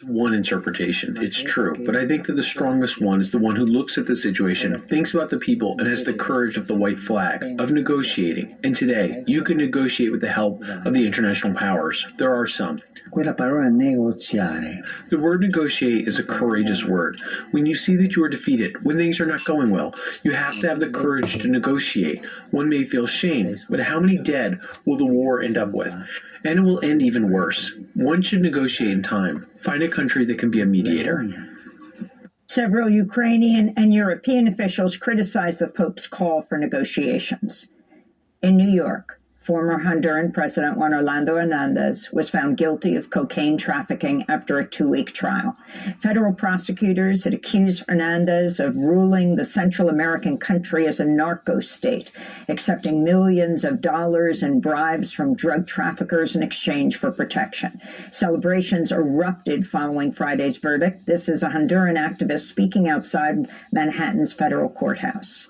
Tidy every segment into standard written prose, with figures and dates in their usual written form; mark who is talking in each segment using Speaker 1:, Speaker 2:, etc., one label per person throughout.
Speaker 1: One interpretation. It's true, but I think that the strongest one is the one who looks at the situation, thinks about the people, and has the courage of the white flag, of negotiating. And today, you can negotiate with the help of the international powers. There are some.
Speaker 2: Quella parola negoziare.
Speaker 1: The word negotiate is a courageous word. When you see that you are defeated, when things are not going well, you have to have the courage to negotiate. One may feel shame, but how many dead will the war end up with? And it will end even worse. One should negotiate in time. Find a country that can be a mediator.
Speaker 3: Several Ukrainian and European officials criticized the Pope's call for negotiations. In New York, former Honduran President Juan Orlando Hernandez was found guilty of cocaine trafficking after a 2-week trial. Federal prosecutors had accused Hernandez of ruling the Central American country as a narco state, accepting millions of dollars in bribes from drug traffickers in exchange for protection. Celebrations erupted following Friday's verdict. This is a Honduran activist speaking outside Manhattan's federal courthouse.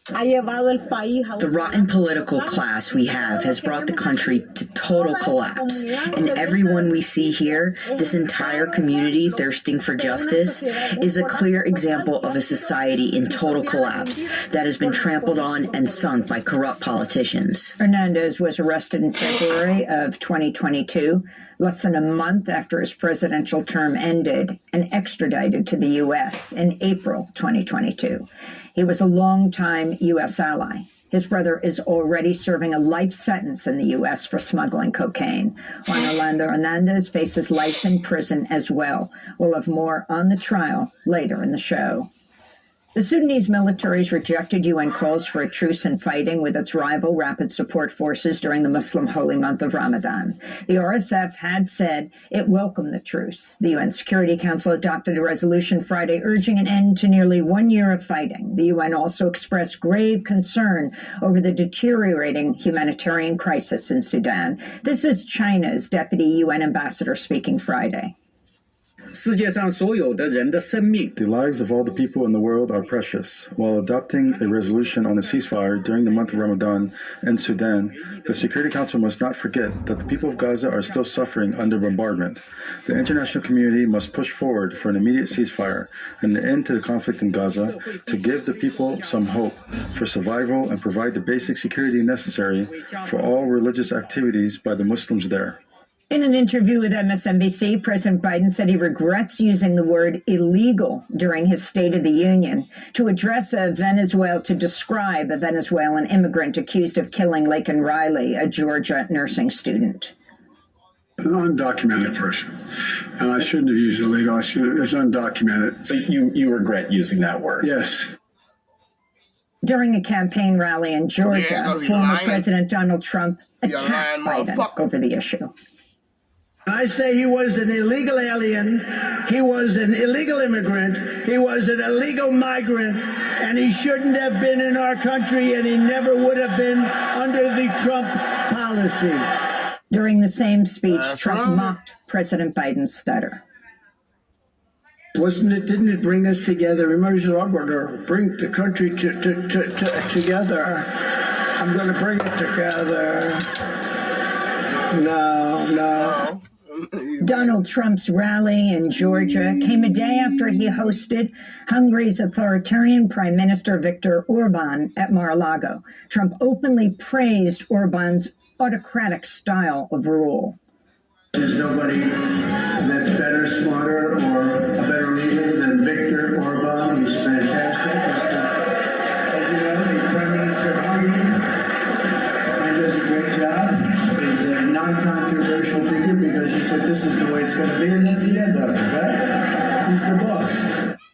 Speaker 4: The rotten political class we have has brought the country to total collapse, and everyone we see here, this entire community thirsting for justice, is a clear example of a society in total collapse that has been trampled on and sunk by corrupt politicians.
Speaker 3: Hernandez was arrested in February of 2022, less than a month after his presidential term ended, and extradited to the U.S. in April 2022. He was a longtime U.S. ally. His brother is already serving a life sentence in the U.S. for smuggling cocaine. Juan Orlando Hernandez faces life in prison as well. We'll have more on the trial later in the show. The Sudanese military has rejected UN calls for a truce in fighting with its rival Rapid Support Forces during the Muslim holy month of Ramadan. The RSF had said it welcomed the truce. The UN Security Council adopted a resolution Friday urging an end to nearly 1 year of fighting. The UN also expressed grave concern over the deteriorating humanitarian crisis in Sudan. This is China's deputy UN ambassador speaking Friday.
Speaker 5: The lives of all the people in the world are precious. While adopting a resolution on a ceasefire during the month of Ramadan in Sudan, the Security Council must not forget that the people of Gaza are still suffering under bombardment. The international community must push forward for an immediate ceasefire and an end to the conflict in Gaza to give the people some hope for survival and provide the basic security necessary for all religious activities by the Muslims there.
Speaker 3: In an interview with MSNBC, President Biden said he regrets using the word illegal during his State of the Union to describe a Venezuelan immigrant accused of killing Laken Riley, a Georgia nursing student.
Speaker 6: An undocumented person. And I shouldn't have used illegal. It's undocumented.
Speaker 1: So you regret using that word?
Speaker 6: Yes.
Speaker 3: During a campaign rally in Georgia, former President Donald Trump attacked Biden over the issue.
Speaker 7: I say he was an illegal alien, he was an illegal immigrant, he was an illegal migrant, and he shouldn't have been in our country, and he never would have been under the Trump policy.
Speaker 3: During the same speech, Trump mocked President Biden's stutter.
Speaker 7: Didn't it bring us together? Remember, bring the country together. I'm going to bring it together. No.
Speaker 3: Donald Trump's rally in Georgia came a day after he hosted Hungary's authoritarian Prime Minister Viktor Orban at Mar-a-Lago. Trump openly praised Orban's autocratic style of rule.
Speaker 7: There's nobody that's better, smarter, or a better leader than Viktor Orban. He's fantastic. As you know, the Prime Minister of Hungary does a great job. He's a non-controversial figure because he said this is the way it's going to be, and that's the end of it, right? He's the boss.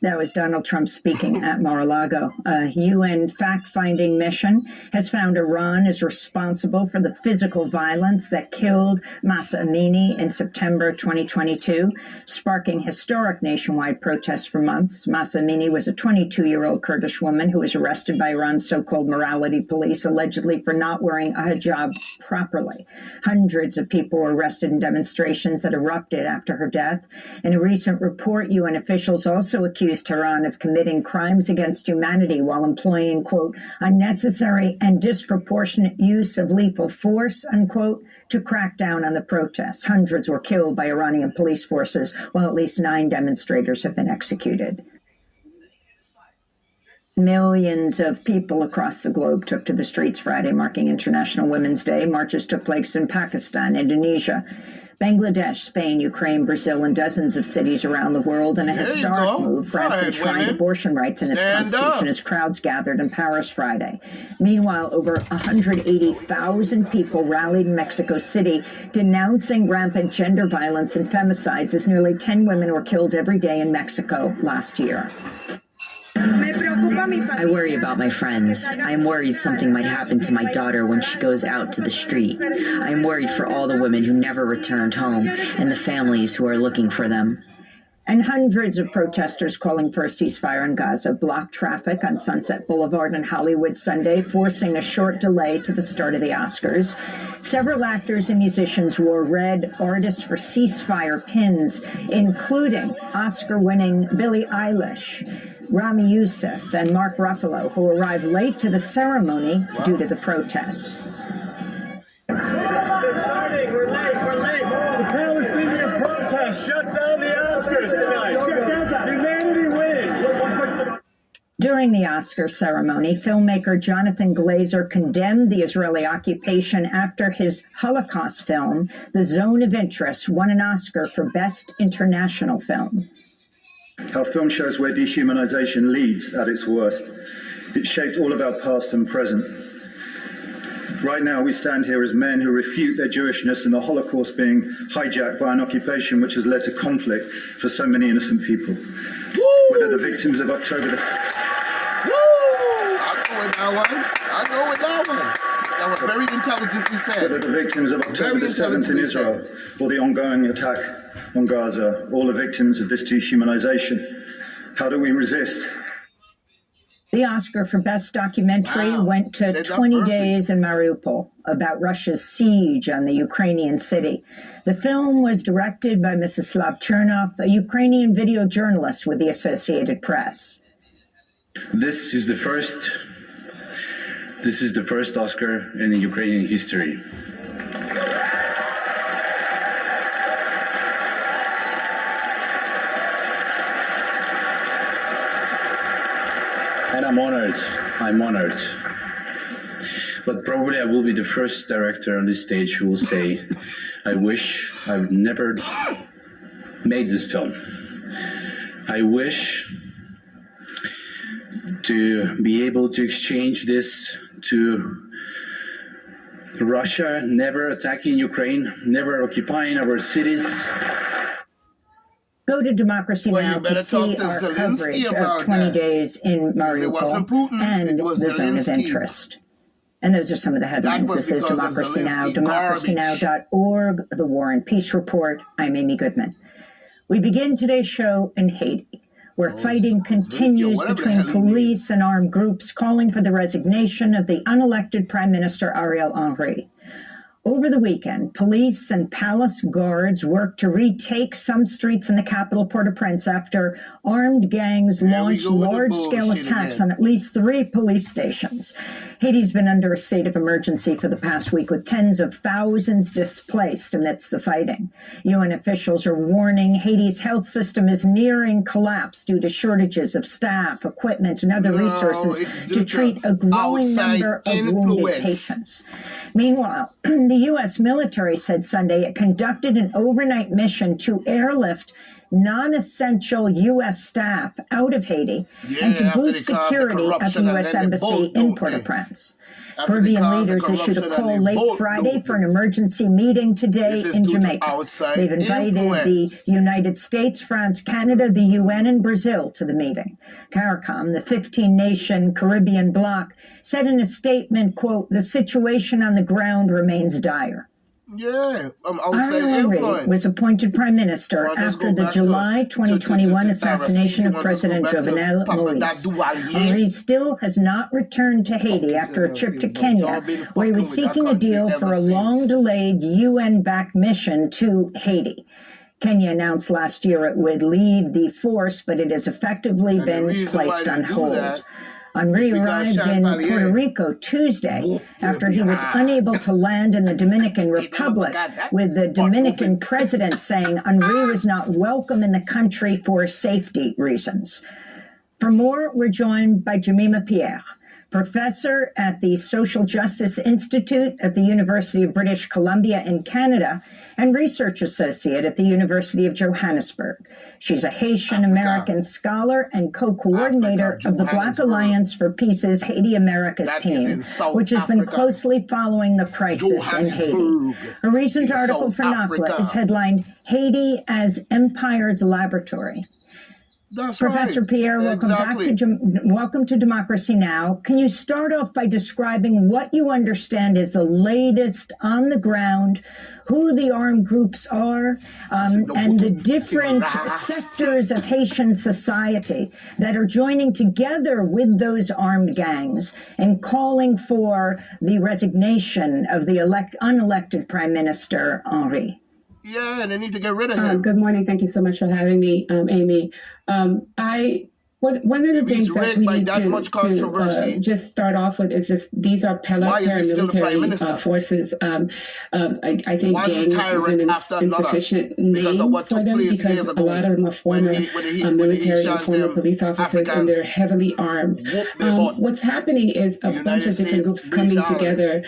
Speaker 3: That was Donald Trump speaking at Mar-a-Lago. A UN fact-finding mission has found Iran is responsible for the physical violence that killed Mahsa Amini in September 2022, sparking historic nationwide protests for months. Mahsa Amini was a 22-year-old Kurdish woman who was arrested by Iran's so-called morality police, allegedly for not wearing a hijab properly. Hundreds of people were arrested in demonstrations that erupted after her death. In a recent report, UN officials also accused accused Tehran of committing crimes against humanity while employing, quote, unnecessary and disproportionate use of lethal force, unquote, to crack down on the protests. Hundreds were killed by Iranian police forces, while at least 9 demonstrators have been executed. Millions of people across the globe took to the streets Friday, marking International Women's Day. Marches took place in Pakistan, Indonesia, Bangladesh, Spain, Ukraine, Brazil, and dozens of cities around the world. In a historic move, France enshrined abortion rights in its constitution as crowds gathered in Paris Friday. Meanwhile, over 180,000 people rallied in Mexico City, denouncing rampant gender violence and femicides, as nearly 10 women were killed every day in Mexico last year.
Speaker 4: I worry about my friends. I am worried something might happen to my daughter when she goes out to the street. I am worried for all the women who never returned home and the families who are looking for them.
Speaker 3: And hundreds of protesters calling for a ceasefire in Gaza blocked traffic on Sunset Boulevard in Hollywood Sunday, forcing a short delay to the start of the Oscars. Several actors and musicians wore red Artists for Ceasefire pins, including Oscar-winning Billie Eilish, Rami Youssef, and Mark Ruffalo, who arrived late to the ceremony due to the protests.
Speaker 8: We're late. The Palestinian protests shut down the Oscars tonight. Humanity wins.
Speaker 3: During the Oscar ceremony, filmmaker Jonathan Glazer condemned the Israeli occupation after his Holocaust film, The Zone of Interest, won an Oscar for Best International Film.
Speaker 5: Our film shows where dehumanization leads at its worst. It shaped all of our past and present. Right now, we stand here as men who refute their Jewishness and the Holocaust being hijacked by an occupation which has led to conflict for so many innocent people. Whether the victims of October...
Speaker 9: I go with that one. That was very intelligently said.
Speaker 5: Whether the victims of October the 7th in Israel or the ongoing attack on Gaza, all the victims of this dehumanization. How do we resist?
Speaker 3: The Oscar for Best Documentary went to 20 Days in Mariupol, about Russia's siege on the Ukrainian city. The film was directed by Mstislav Chernov, a Ukrainian video journalist with the Associated Press.
Speaker 10: This is the first Oscar in the Ukrainian history. And I'm honored. But probably I will be the first director on this stage who will say, I wish I've never made this film. I wish to be able to exchange this to Russia never attacking Ukraine, never occupying our cities.
Speaker 3: Go to Democracy Now! To see our coverage of 20 Days in Mariupol and The Zone of Interest. And those are some of the headlines. This is Democracy Now!, democracynow.org, The War and Peace Report. I'm Amy Goodman. We begin today's show in Haiti, where fighting continues between police and armed groups calling for the resignation of the unelected Prime Minister Ariel Henry. Over the weekend, police and palace guards worked to retake some streets in the capital, Port-au-Prince, after armed gangs launched large-scale attacks on at least 3 police stations. Haiti's been under a state of emergency for the past week, with tens of thousands displaced amidst the fighting. UN officials are warning Haiti's health system is nearing collapse due to shortages of staff, equipment, and other resources to treat a growing number of wounded patients. Meanwhile, the U.S. military said Sunday it conducted an overnight mission to airlift non-essential U.S. staff out of Haiti and to boost security at the U.S. Embassy in Port-au-Prince. Caribbean leaders issued a call late Friday for an emergency meeting today in Jamaica. They've invited the United States, France, Canada, the UN, and Brazil to the meeting. CARICOM, the 15-nation Caribbean bloc, said in a statement, quote, "The situation on the ground remains dire."
Speaker 9: I would say
Speaker 3: Ariel Henry was appointed prime minister after the July 2021 assassination of President Jovenel Moïse. Henry still has not returned to Haiti after a trip to Kenya, where he was seeking a deal for a long-delayed UN-backed mission to Haiti. Kenya announced last year it would lead the force, but it has effectively been placed on hold. Henri arrived in Puerto Rico Tuesday after he was unable to land in the Dominican Republic, with the Dominican president saying Henri was not welcome in the country for safety reasons. For more, we're joined by Jemima Pierre, professor at the Social Justice Institute at the University of British Columbia in Canada and research associate at the University of Johannesburg. She's a Haitian-American scholar and co-coordinator of the Black Alliance for Peace's Haiti Americas team, which has been closely following the crisis in Haiti. A recent article for NACLA is headlined, Haiti as Empire's Laboratory.
Speaker 9: That's
Speaker 3: Professor
Speaker 9: right.
Speaker 3: Pierre, welcome to Democracy Now! Can you start off by describing what you understand is the latest on the ground, who the armed groups are, and the different sectors of Haitian society that are joining together with those armed gangs and calling for the resignation of the unelected Prime Minister Henri?
Speaker 9: Yeah, they need to get rid of him.
Speaker 11: Good morning. Thank you so much for having me, Amy. One of the things that we need to just start off with is just these are paramilitary forces. I think gangs is an insufficient name for them because a lot of them are former military and former police officers, and they're heavily armed. What's happening is a bunch of different groups coming together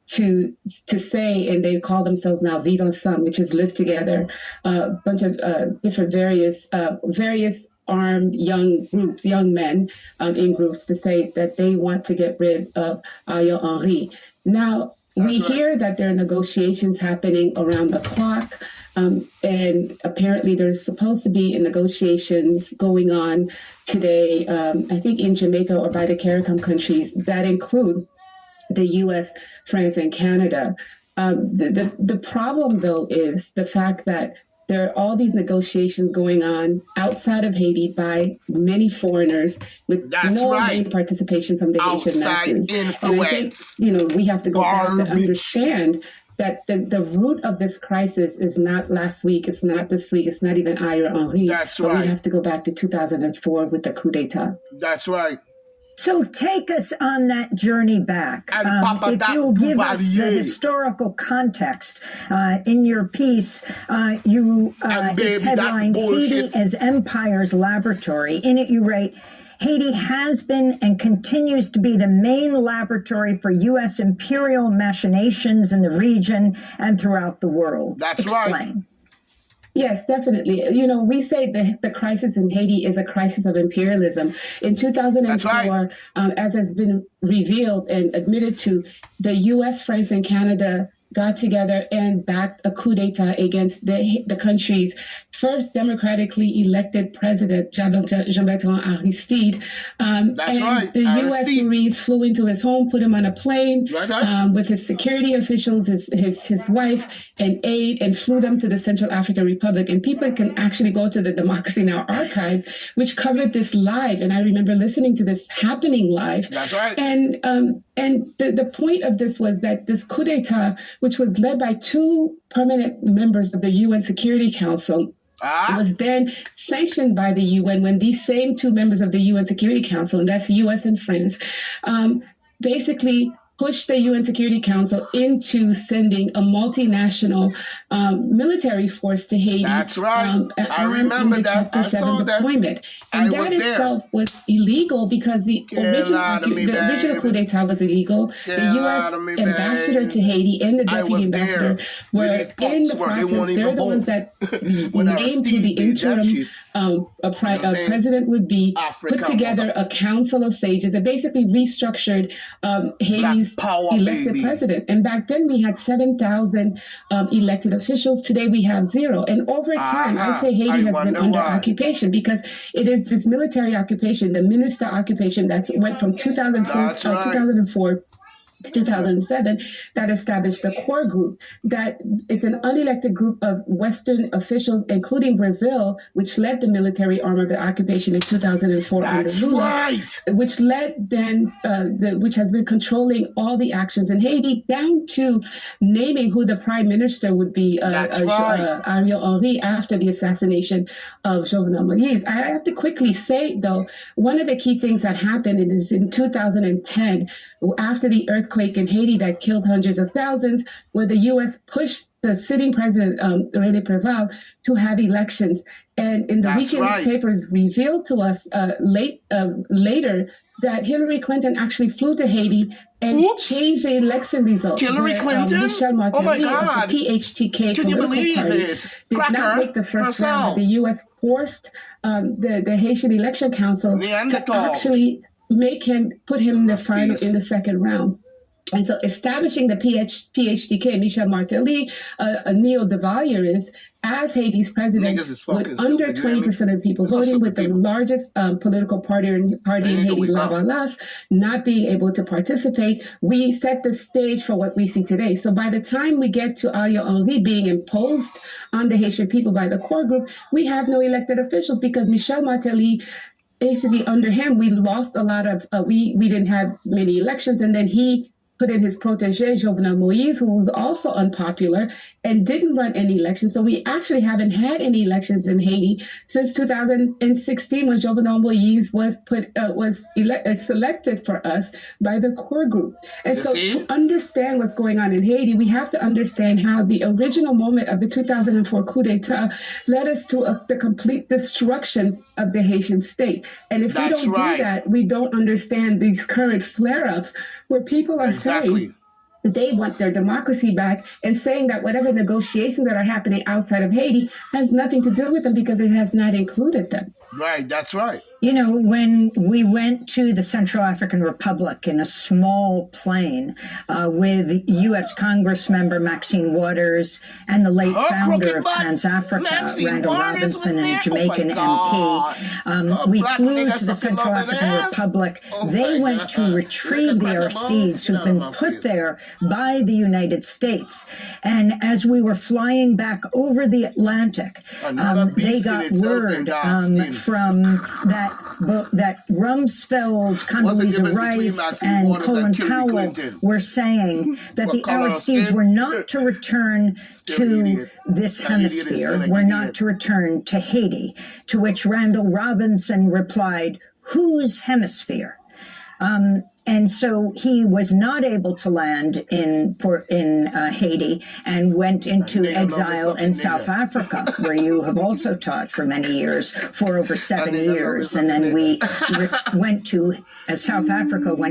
Speaker 11: to say, and they call themselves now Vivre Ensemble, which is live together, a bunch of different various armed young groups, young men in groups, to say that they want to get rid of Ariel Henry. Now, we hear that there are negotiations happening around the clock, and apparently there's supposed to be negotiations going on today, I think in Jamaica or by the CARICOM countries that include the U.S., France, and Canada. The problem, though, is the fact that there are all these negotiations going on outside of Haiti by many foreigners with main participation from the Haitian masses. And I think, we have to go back to understand that the root of this crisis is not last week, it's not this week, it's not even Ariel Henry. But we have to go back to 2004 with the coup d'etat.
Speaker 9: That's right.
Speaker 3: So take us on that journey back. If you'll give us the historical context in your piece, it's headlined Haiti as Empire's Laboratory. In it you write, Haiti has been and continues to be the main laboratory for U.S. imperial machinations in the region and throughout the world.
Speaker 9: That's right.
Speaker 3: Explain.
Speaker 11: Yes, definitely. We say the crisis in Haiti is a crisis of imperialism. In 2004, as has been revealed and admitted to, the U.S., France, and Canada got together and backed a coup d'etat against the country's first democratically elected president, Jean-Bertrand Aristide. The U.S. Marines flew into his home, put him on a plane with his security officials, his wife, and aide, and flew them to the Central African Republic. And people can actually go to the Democracy Now! Archives, which covered this live. And I remember listening to this happening live.
Speaker 9: That's right.
Speaker 11: And the point of this was that this coup d'etat, which was led by two permanent members of the UN Security Council, was then sanctioned by the UN when these same two members of the UN Security Council, and that's US and France, basically pushed the UN Security Council into sending a multinational military force to Haiti.
Speaker 9: That's right. I remember that. I saw that.
Speaker 11: Deployment. And that itself was illegal because the original coup d'etat was illegal. The U.S. ambassador to Haiti and the deputy ambassador were in the process. They're the ones that named who the interim president would be, put together a council of sages that basically restructured Haiti's elected president. And back then we had 7,000 elected officials. Today we have 0. And over time, I say Haiti has been under occupation because it is this military occupation, the minister occupation that went from 2004 2007, that established the core group, that it's an unelected group of Western officials, including Brazil, which led the military arm of the occupation in 2004
Speaker 9: That's
Speaker 11: under Lula,
Speaker 9: right.
Speaker 11: which led then, which has been controlling all the actions in Haiti, down to naming who the prime minister would be, Ariel Henry, after the assassination of Jovenel Moïse. I have to quickly say, though, one of the key things that happened is in 2010, after the earthquake in Haiti that killed hundreds of thousands, where the U.S. pushed the sitting president, René Préval, to have elections. And in the weekend newspapers revealed to us later that Hillary Clinton actually flew to Haiti and changed the election results.
Speaker 9: Hillary Clinton?
Speaker 11: Michel Martelly,
Speaker 9: Oh my God.
Speaker 11: of the PHTK
Speaker 9: Can you
Speaker 11: political
Speaker 9: believe
Speaker 11: party,
Speaker 9: it?
Speaker 11: did not make the first round, but the U.S. forced the Haitian Election Council to actually put him in the second round. And so establishing the PHTK, Michel Martelly, a neo-Duvalier, as Haiti's president, with under 20% of people voting, with the largest political party in Haiti, La Balance, not being able to participate, we set the stage for what we see today. So by the time we get to Ariel Henry being imposed on the Haitian people by the core group, we have no elected officials because Michel Martelly, basically under him, we lost a lot of, we didn't have many elections, and then he put in his protege, Jovenel Moïse, who was also unpopular and didn't run any elections. So we actually haven't had any elections in Haiti since 2016, when Jovenel Moïse was selected for us by the core group. And so to understand what's going on in Haiti, we have to understand how the original moment of the 2004 coup d'etat led us to the complete destruction of the Haitian state. And if we don't do that, we don't understand these current flare-ups where people are saying they want their democracy back and saying that whatever negotiations that are happening outside of Haiti has nothing to do with them because it has not included them.
Speaker 9: Right, that's right.
Speaker 3: You know, when we went to the Central African Republic in a small plane with U.S. Congress member Maxine Waters and the late founder of TransAfrica, Randall Robinson, and a Jamaican MP, we flew to the Central African Republic. They went to retrieve the Aristides who've been put there by the United States. And as we were flying back over the Atlantic, they got word from that Rumsfeld, Condoleezza Rice, and Colin Powell were saying that the Aristides were not to return to this hemisphere, were not to return to Haiti, to which Randall Robinson replied, "Whose hemisphere?" And so he was not able to land in Haiti and went into exile in South Africa, where you have also taught for many years, for over 7 years. And then we went to South Africa, went